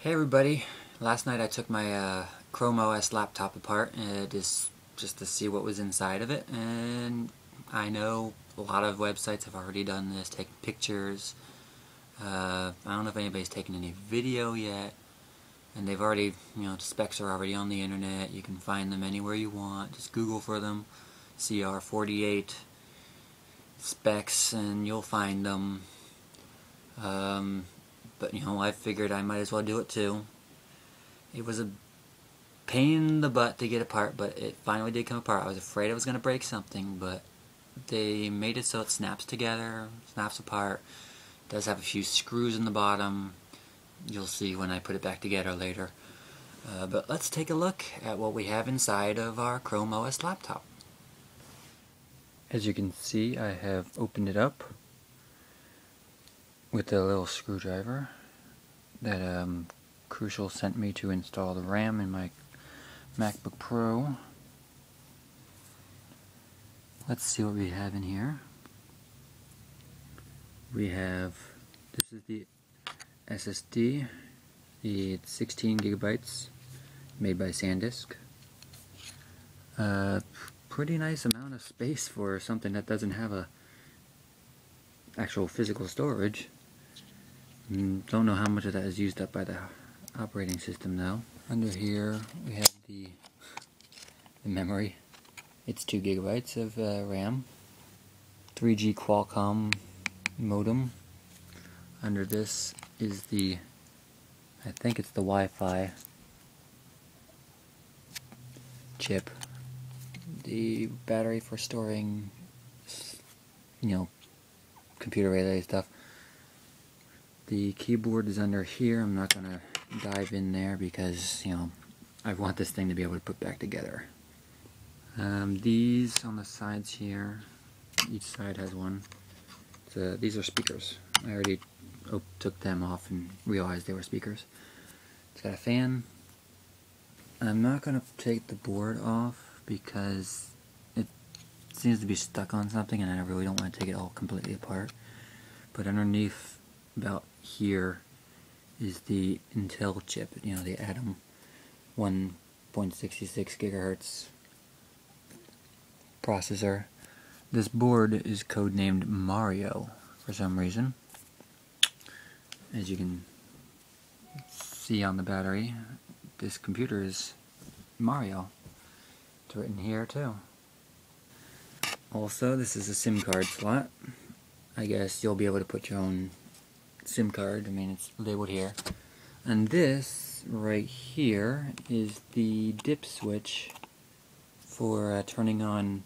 Hey everybody, last night I took my ChromeOS laptop apart just to see what was inside of it, and I know a lot of websites have already done this, taken pictures. I don't know if anybody's taken any video yet, and they've already, the specs are already on the internet. You can find them anywhere you want. Just Google for them, CR48 specs, and you'll find them. But I figured I might as well do it too. It was a pain in the butt to get apart, but it finally did come apart. I was afraid I was going to break something, but they made it so it snaps together, snaps apart. It does have a few screws in the bottom. You'll see when I put it back together later. But let's take a look at what we have inside of our ChromeOS laptop. As you can see, I have opened it up with a little screwdriver that Crucial sent me to install the RAM in my MacBook Pro. Let's see what we have in here. We have, this is the SSD, it's 16 gigabytes, made by SanDisk. Pretty nice amount of space for something that doesn't have a actual physical storage. Don't know how much of that is used up by the operating system though. Under here we have the memory. It's 2 gigabytes of RAM. 3G Qualcomm modem. Under this is I think it's the Wi-Fi chip. The battery for storing, computer related stuff. The keyboard is under here. I'm not going to dive in there because, I want this thing to be able to put back together. These on the sides here, each side has one. These are speakers. I already took them off and realized they were speakers. It's got a fan. I'm not going to take the board off because it seems to be stuck on something and I really don't want to take it all completely apart. But underneath, about here, is the Intel chip, the Atom 1.66 gigahertz processor. This board is codenamed Mario for some reason. As you can see on the battery, this computer is Mario. It's written here too. Also, this is a SIM card slot. I guess you'll be able to put your own SIM card. It's labeled here. And this right here is the dip switch for turning on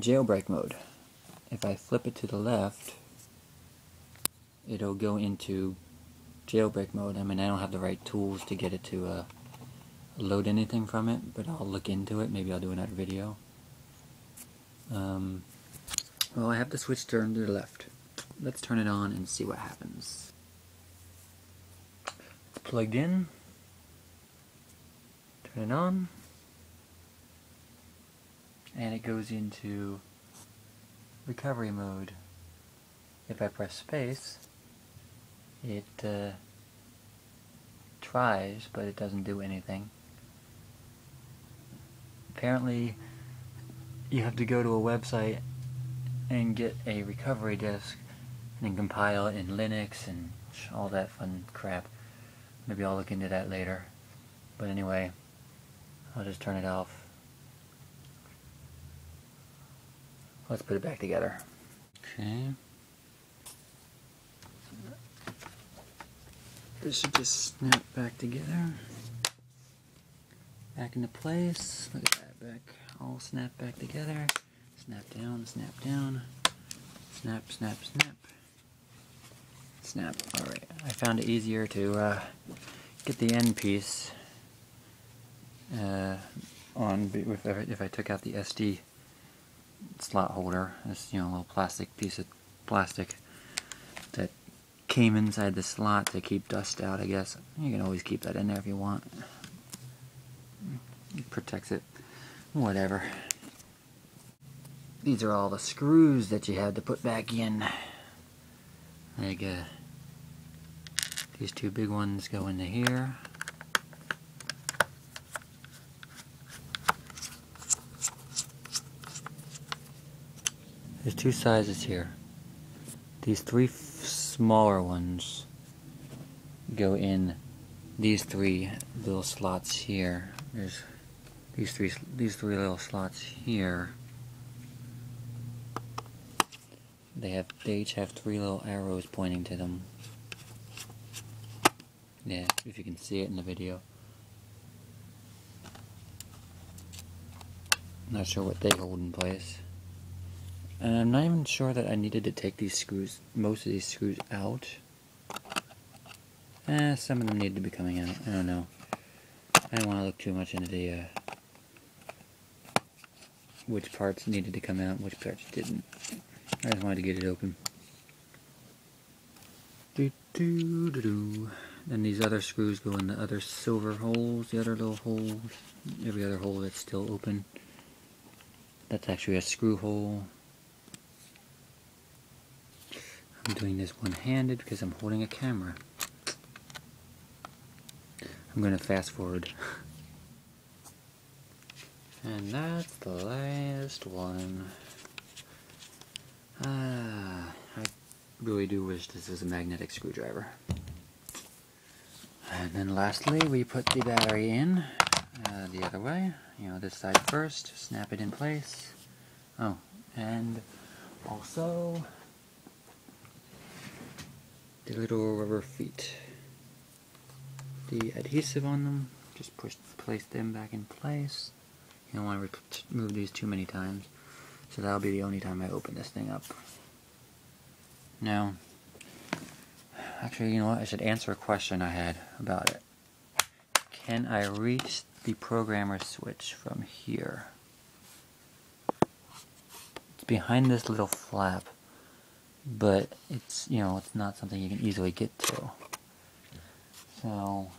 Jailbreak Mode. If I flip it to the left, it'll go into Jailbreak Mode. I don't have the right tools to get it to load anything from it, but I'll look into it. Maybe I'll do another video. Well, I have the switch turned to the left. Let's turn it on and see what happens. It's plugged in. Turn it on. And it goes into recovery mode. If I press space, it tries, but it doesn't do anything. Apparently, you have to go to a website and get a recovery disk and then compile it in Linux and all that fun crap. Maybe I'll look into that later. But anyway, I'll just turn it off. Let's put it back together. Okay. This should just snap back together. Back into place. Look at that, back. All snap back together. Snap down, snap down. Snap, snap, snap. Snap. Alright, I found it easier to get the end piece on if I took out the SD slot holder. This little plastic piece of plastic that came inside the slot to keep dust out, I guess. You can always keep that in there if you want. It protects it. Whatever. These are all the screws that you had to put back in. Like These two big ones go into here. There's two sizes here. These three smaller ones go in these three little slots here. There's these three little slots here. They each have three little arrows pointing to them. Yeah, if you can see it in the video. Not sure what they hold in place. And I'm not even sure that I needed to take these screws, most of these screws out. Some of them need to be coming out. I don't know. I don't want to look too much into the which parts needed to come out and which parts didn't. I just wanted to get it open. Then these other screws go in the other silver holes, the other little holes, every other hole that's still open. That's actually a screw hole. I'm doing this one-handed because I'm holding a camera. I'm going to fast forward. And that's the last one. I really do wish this was a magnetic screwdriver. And then lastly, we put the battery in the other way. You know, this side first, snap it in place. Oh, and also the little rubber feet. The adhesive on them, just place them back in place. You don't want to move these too many times. So that'll be the only time I open this thing up. Now, actually, you know what? I should answer a question I had about it. Can I reach the programmer switch from here? It's behind this little flap, but it's, you know, it's not something you can easily get to. So,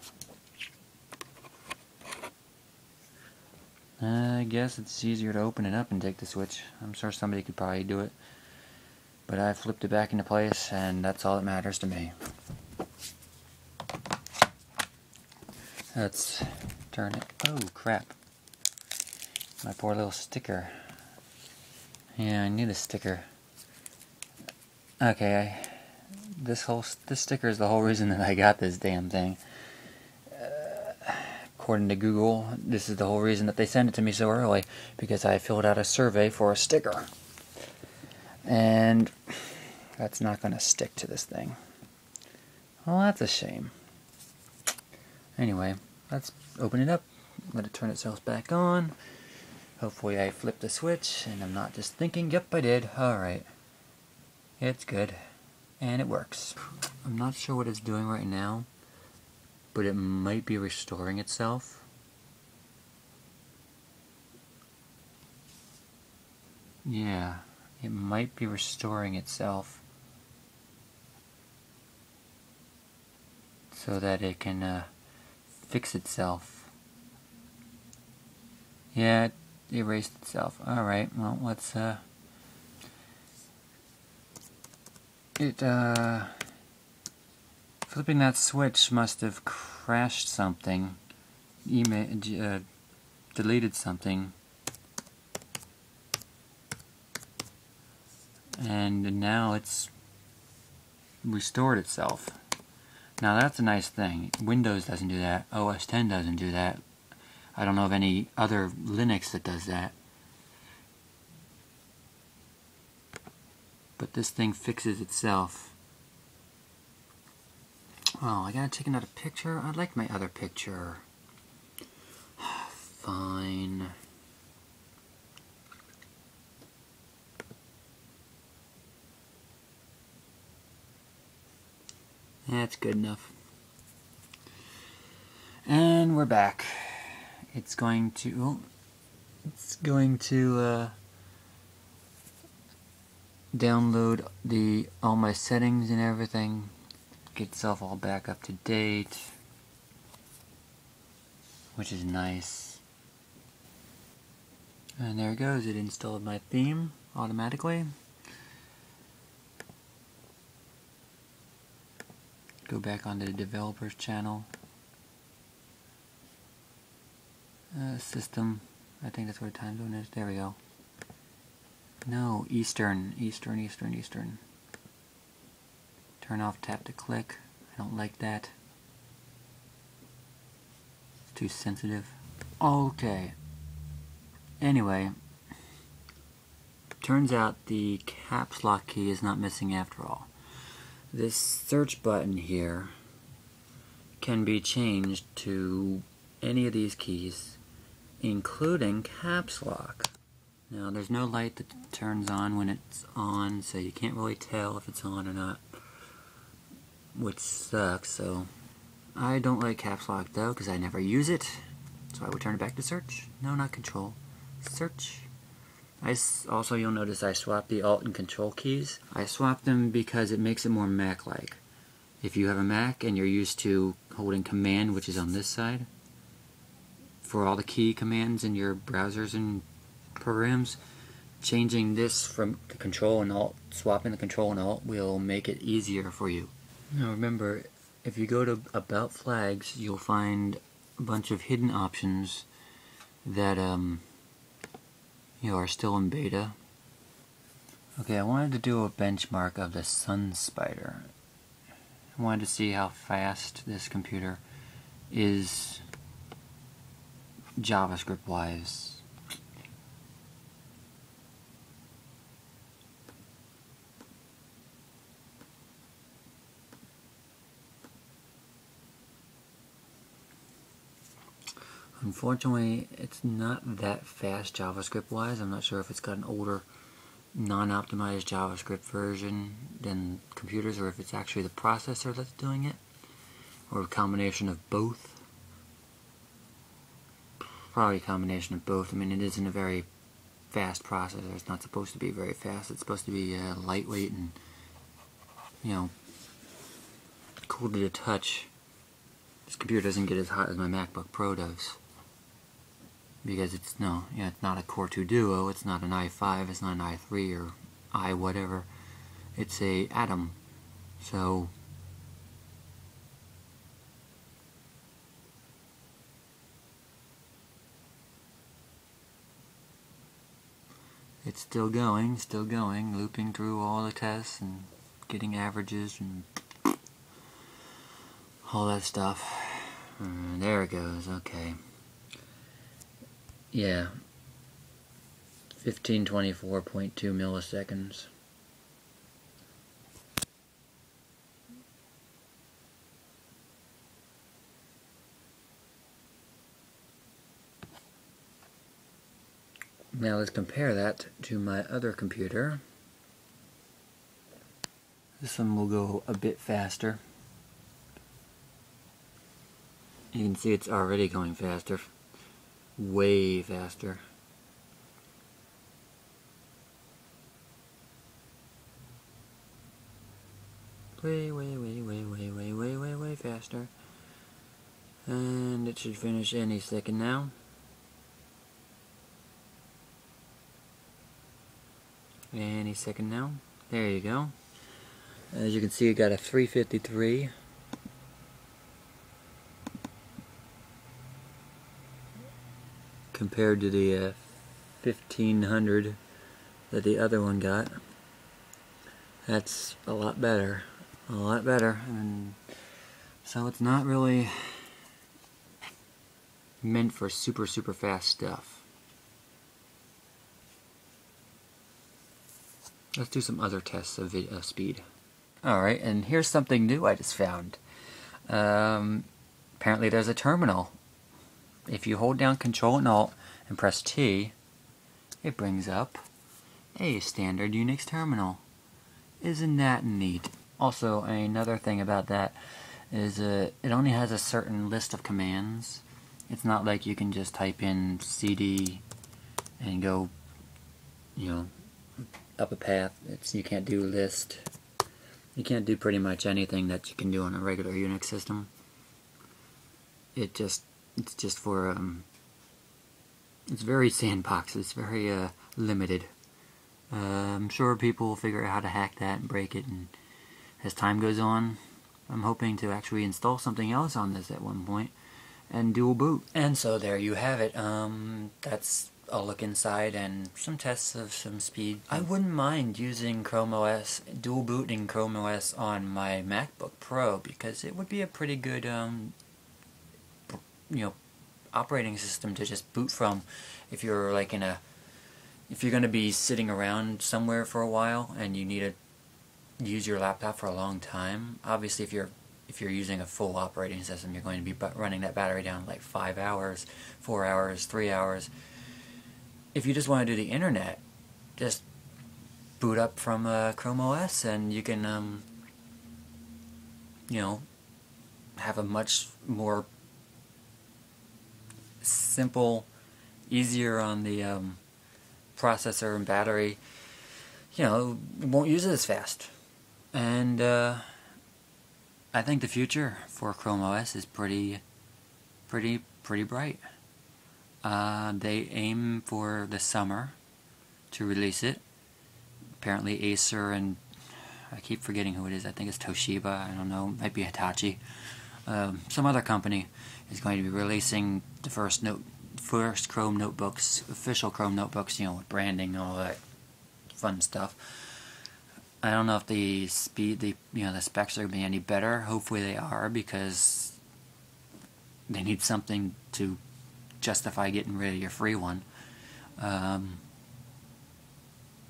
I guess it's easier to open it up and take the switch. I'm sure somebody could probably do it. But I flipped it back into place, and that's all that matters to me. Let's turn it. Oh, crap. My poor little sticker. Yeah, I need a sticker. Okay, this sticker is the whole reason that I got this damn thing. According to Google, this is the whole reason that they sent it to me so early, because I filled out a survey for a sticker. And that's not going to stick to this thing. Well, that's a shame. Anyway, let's open it up, let it turn itself back on. Hopefully I flipped the switch and I'm not just thinking, yep, I did. Alright. It's good. And it works. I'm not sure what it's doing right now, but it might be restoring itself. Yeah, it might be restoring itself so that it can fix itself. Yeah, it erased itself. Alright, well, let's flipping that switch must have crashed something, deleted something, and now it's restored itself. Now that's a nice thing. Windows doesn't do that. OS X doesn't do that. I don't know of any other Linux that does that. But this thing fixes itself. Oh, I gotta take another picture? I like my other picture. Fine. That's good enough. And we're back. It's going to download all my settings and everything, get itself all back up to date, which is nice. And there it goes, it installed my theme automatically. go back onto the developers channel. System, I think that's what time zone is. There we go. No, Eastern. Turn off tap to click. I don't like that. It's too sensitive. Okay. Anyway, turns out the caps lock key is not missing after all. This search button here can be changed to any of these keys, including caps lock. Now there's no light that turns on when it's on, so you can't really tell if it's on or not, which sucks. So I don't like caps lock though, because I never use it, so I would turn it back to search. No, not control. Search. Also, you'll notice I swapped the Alt and Control keys. I swapped them because it makes it more Mac-like. If you have a Mac and you're used to holding Command, which is on this side, for all the key commands in your browsers and programs, changing this from the Control and Alt, swapping the Control and Alt will make it easier for you. Now remember, if you go to About Flags, you'll find a bunch of hidden options that are still in beta. Okay, I wanted to do a benchmark of the SunSpider. I wanted to see how fast this computer is JavaScript wise. Unfortunately, it's not that fast JavaScript wise. I'm not sure if it's got an older non-optimized JavaScript version than computers, or if it's actually the processor that's doing it, or a combination of both. Probably a combination of both. I mean, it isn't a very fast processor. It's not supposed to be very fast. It's supposed to be lightweight and, cool to the touch. This computer doesn't get as hot as my MacBook Pro does, because it's not a Core 2 Duo, it's not an i5, it's not an i3 or i whatever. It's a Atom. So it's still going, looping through all the tests and getting averages and all that stuff. There it goes, okay. Yeah, 1524.2 milliseconds. Now let's compare that to my other computer. This one will go a bit faster. You can see it's already going faster. Way faster. Way faster. And it should finish any second now. Any second now. There you go. As you can see, it got a 353. Compared to the 1500 that the other one got. That's a lot better. A lot better. And so it's not really meant for super fast stuff. Let's do some other tests of speed. Alright, and here's something new I just found. Apparently there's a terminal. If you hold down Control and Alt and press T, it brings up a standard Unix terminal. Isn't that neat? Also, another thing about that is it only has a certain list of commands. It's not like you can just type in CD and go, up a path. You can't do list. You can't do pretty much anything that you can do on a regular Unix system. It's just for, it's very sandbox, it's very limited. I'm sure people will figure out how to hack that and break it, and as time goes on, I'm hoping to actually install something else on this at one point and dual boot. And so there you have it. That's a look inside and some tests of some speed. I wouldn't mind using ChromeOS, dual booting ChromeOS on my MacBook Pro, because it would be a pretty good operating system to just boot from if you're like if you're going to be sitting around somewhere for a while and you need to use your laptop for a long time. Obviously, if you're using a full operating system, you're going to be running that battery down like 5 hours, 4 hours, 3 hours. If you just want to do the internet, just boot up from ChromeOS and you can have a much more simple, easier on the processor and battery. It won't use it as fast. And I think the future for ChromeOS is pretty bright. They aim for the summer to release it. Apparently Acer and I keep forgetting who it is. I think it's Toshiba. I don't know. It might be Hitachi. Some other company is going to be releasing the first Chrome notebooks, official Chrome notebooks, with branding and all that fun stuff. I don't know if the specs are going to be any better. Hopefully they are, because they need something to justify getting rid of your free one. I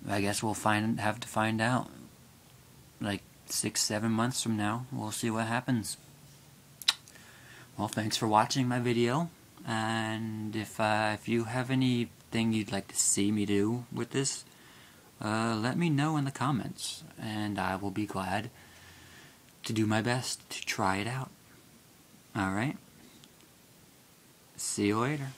guess we'll have to find out. Like 6-7 months from now, we'll see what happens. Well, thanks for watching my video, and if you have anything you'd like to see me do with this, let me know in the comments, and I will be glad to do my best to try it out. Alright? See you later.